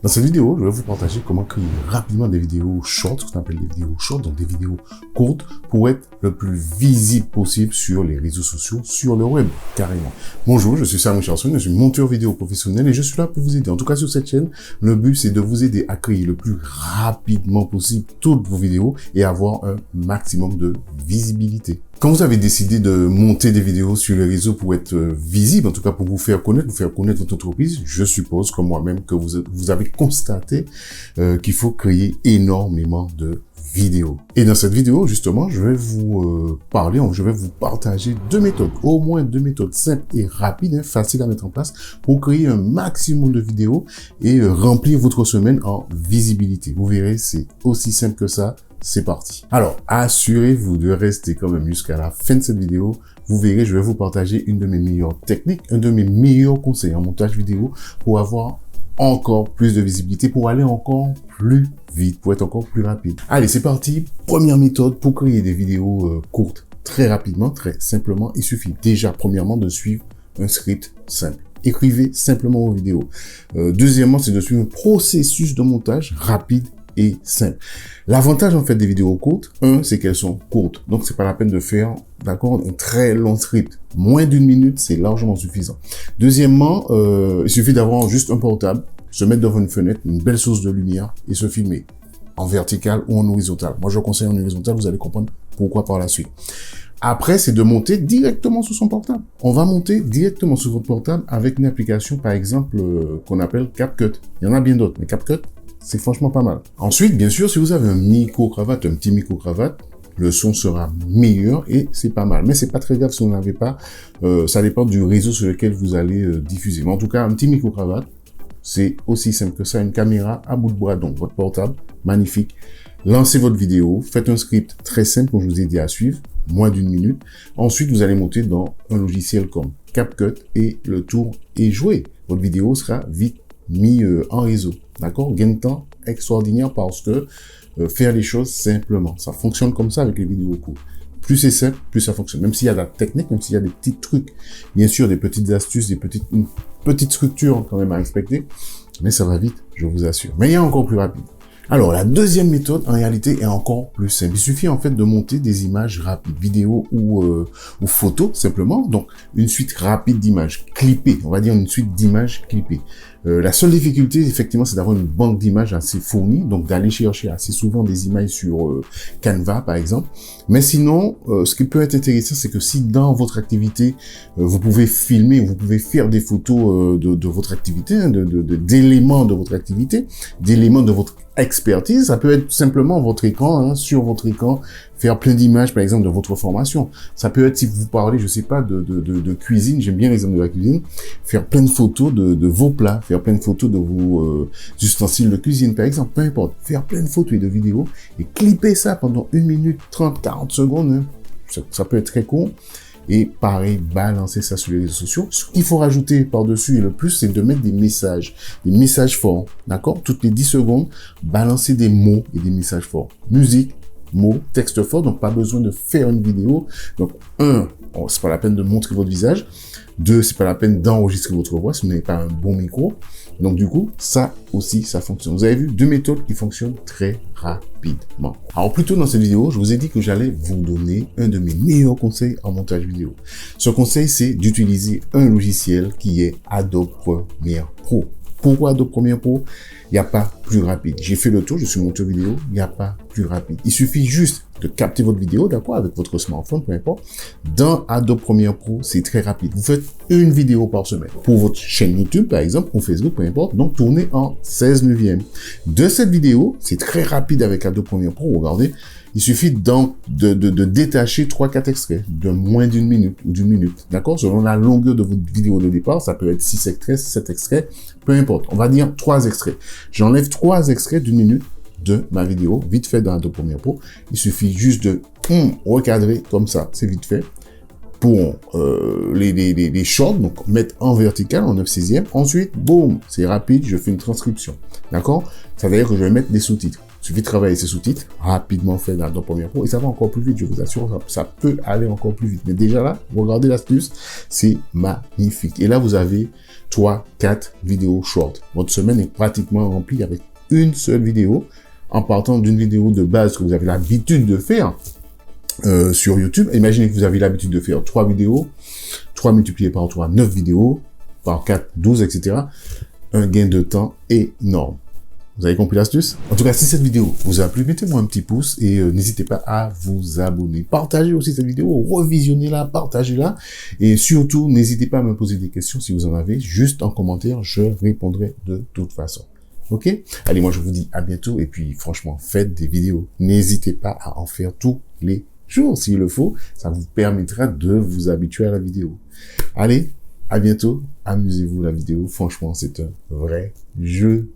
Dans cette vidéo, je vais vous partager comment créer rapidement des vidéos short, ce qu'on appelle des vidéos short, donc des vidéos courtes, pour être le plus visible possible sur les réseaux sociaux, sur le web, carrément. Bonjour, je suis Sam Richardson, je suis monteur vidéo professionnel et je suis là pour vous aider. En tout cas, sur cette chaîne, le but, c'est de vous aider à créer le plus rapidement possible toutes vos vidéos et avoir un maximum de visibilité. Quand vous avez décidé de monter des vidéos sur les réseaux pour être visible, en tout cas pour vous faire connaître votre entreprise, je suppose, comme moi-même, que vous avez constaté qu'il faut créer énormément de vidéos. Et dans cette vidéo, justement, je vais vous partager deux méthodes, au moins deux méthodes simples et rapides, faciles à mettre en place pour créer un maximum de vidéos et remplir votre semaine en visibilité. Vous verrez, c'est aussi simple que ça. C'est parti. Alors, assurez-vous de rester quand même jusqu'à la fin de cette vidéo. Vous verrez, je vais vous partager une de mes meilleures techniques, un de mes meilleurs conseils en montage vidéo pour avoir encore plus de visibilité, pour aller encore plus vite, pour être encore plus rapide. Allez, c'est parti. Première méthode pour créer des vidéos courtes très rapidement, très simplement. Il suffit déjà, premièrement, de suivre un script simple. Écrivez simplement vos vidéos. Deuxièmement, c'est de suivre un processus de montage rapide et simple. L'avantage en fait des vidéos courtes, c'est qu'elles sont courtes. Donc c'est pas la peine de faire, d'accord, un très long script. Moins d'une minute, c'est largement suffisant. Deuxièmement, il suffit d'avoir juste un portable, se mettre devant une fenêtre, une belle source de lumière et se filmer en vertical ou en horizontal. Moi, je conseille en horizontal, vous allez comprendre pourquoi par la suite. Après, c'est de monter directement sur son portable. On va monter directement sur votre portable avec une application, par exemple, qu'on appelle CapCut. Il y en a bien d'autres, mais CapCut, c'est franchement pas mal. Ensuite, bien sûr, si vous avez un micro-cravate, un petit micro-cravate, le son sera meilleur et c'est pas mal. Mais c'est pas très grave si vous n'avez pas. Ça dépend du réseau sur lequel vous allez diffuser. Mais en tout cas, un petit micro-cravate, c'est aussi simple que ça. Une caméra à bout de bras, donc votre portable, magnifique. Lancez votre vidéo, faites un script très simple que je vous ai dit à suivre, moins d'une minute. Ensuite, vous allez monter dans un logiciel comme CapCut et le tour est joué. Votre vidéo sera vite mis en réseau. D'accord? Gain de temps extraordinaire parce que faire les choses simplement. Ça fonctionne comme ça avec les vidéos courtes. Plus c'est simple, plus ça fonctionne. Même s'il y a de la technique, même s'il y a des petits trucs, bien sûr, des petites astuces, une petite structure quand même à respecter, mais ça va vite, je vous assure. Mais il y a encore plus rapide. Alors, la deuxième méthode, en réalité, est encore plus simple. Il suffit, en fait, de monter des images rapides, vidéos ou photos, simplement. Donc, une suite rapide d'images clippées. On va dire une suite d'images clippées. La seule difficulté, effectivement, c'est d'avoir une banque d'images assez fournie. Donc, d'aller chercher assez souvent des images sur Canva, par exemple. Mais sinon, ce qui peut être intéressant, c'est que si dans votre activité, vous pouvez filmer, vous pouvez faire des photos de votre activité, hein, d'éléments de votre activité, d'éléments de votre expertise, ça peut être simplement votre écran, hein, sur votre écran, faire plein d'images, par exemple, de votre formation. Ça peut être, si vous parlez, je sais pas, de cuisine, j'aime bien l'exemple de la cuisine, faire plein de photos de vos plats, faire plein de photos de vos ustensiles de cuisine, par exemple, peu importe. Faire plein de photos et de vidéos et clipper ça pendant 1 minute 30, 40 secondes, hein. Ça peut être très court. Et pareil, balancer ça sur les réseaux sociaux. Ce qu'il faut rajouter par-dessus et le plus, c'est de mettre des messages forts, d'accord? Toutes les 10 secondes, balancer des mots et des messages forts. Musique, mots, texte fort, donc pas besoin de faire une vidéo. Donc, c'est pas la peine de montrer votre visage. 2, c'est pas la peine d'enregistrer votre voix si vous n'avez pas un bon micro. Donc du coup, ça aussi, ça fonctionne. Vous avez vu, deux méthodes qui fonctionnent très rapidement. Alors plus tôt dans cette vidéo, je vous ai dit que j'allais vous donner un de mes meilleurs conseils en montage vidéo. Ce conseil, c'est d'utiliser un logiciel qui est Adobe Premiere Pro. Pourquoi Adobe Premiere Pro? Il n'y a pas plus rapide. J'ai fait le tour, je suis monteur vidéo, il n'y a pas plus rapide. Il suffit juste de capter votre vidéo, d'accord, avec votre smartphone, peu importe. Dans Adobe Premiere Pro, c'est très rapide. Vous faites une vidéo par semaine. Pour votre chaîne YouTube, par exemple, ou Facebook, peu importe, donc tournez en 16/9. De cette vidéo, c'est très rapide avec Adobe Premiere Pro, regardez. Il suffit donc de détacher 3-4 extraits de moins d'une minute ou d'une minute, d'accord? Selon la longueur de votre vidéo de départ, ça peut être 6 extraits, 7 extraits, peu importe. On va dire 3 extraits. J'enlève 3 extraits d'une minute de ma vidéo, vite fait dans Adobe Premiere Pro. Il suffit juste de recadrer comme ça, c'est vite fait. Pour les shorts, donc mettre en vertical, en 9/16. Ensuite, boum, c'est rapide, je fais une transcription, d'accord? Ça veut dire que je vais mettre des sous-titres. Il suffit de travailler ses sous-titres, rapidement fait dans Premiere Pro, et ça va encore plus vite, je vous assure, ça peut aller encore plus vite. Mais déjà là, regardez l'astuce, c'est magnifique. Et là, vous avez 3, 4 vidéos short. Votre semaine est pratiquement remplie avec une seule vidéo, en partant d'une vidéo de base que vous avez l'habitude de faire sur YouTube. Imaginez que vous avez l'habitude de faire 3 vidéos, 3 multiplié par 3, 9 vidéos, par 4, 12, etc. Un gain de temps énorme. Vous avez compris l'astuce? En tout cas, si cette vidéo vous a plu, mettez-moi un petit pouce et n'hésitez pas à vous abonner. Partagez aussi cette vidéo, revisionnez-la, partagez-la. Et surtout, n'hésitez pas à me poser des questions si vous en avez. Juste en commentaire, je répondrai de toute façon. Ok? Allez, moi je vous dis à bientôt. Et puis franchement, faites des vidéos. N'hésitez pas à en faire tous les jours s'il le faut. Ça vous permettra de vous habituer à la vidéo. Allez, à bientôt. Amusez-vous la vidéo. Franchement, c'est un vrai jeu.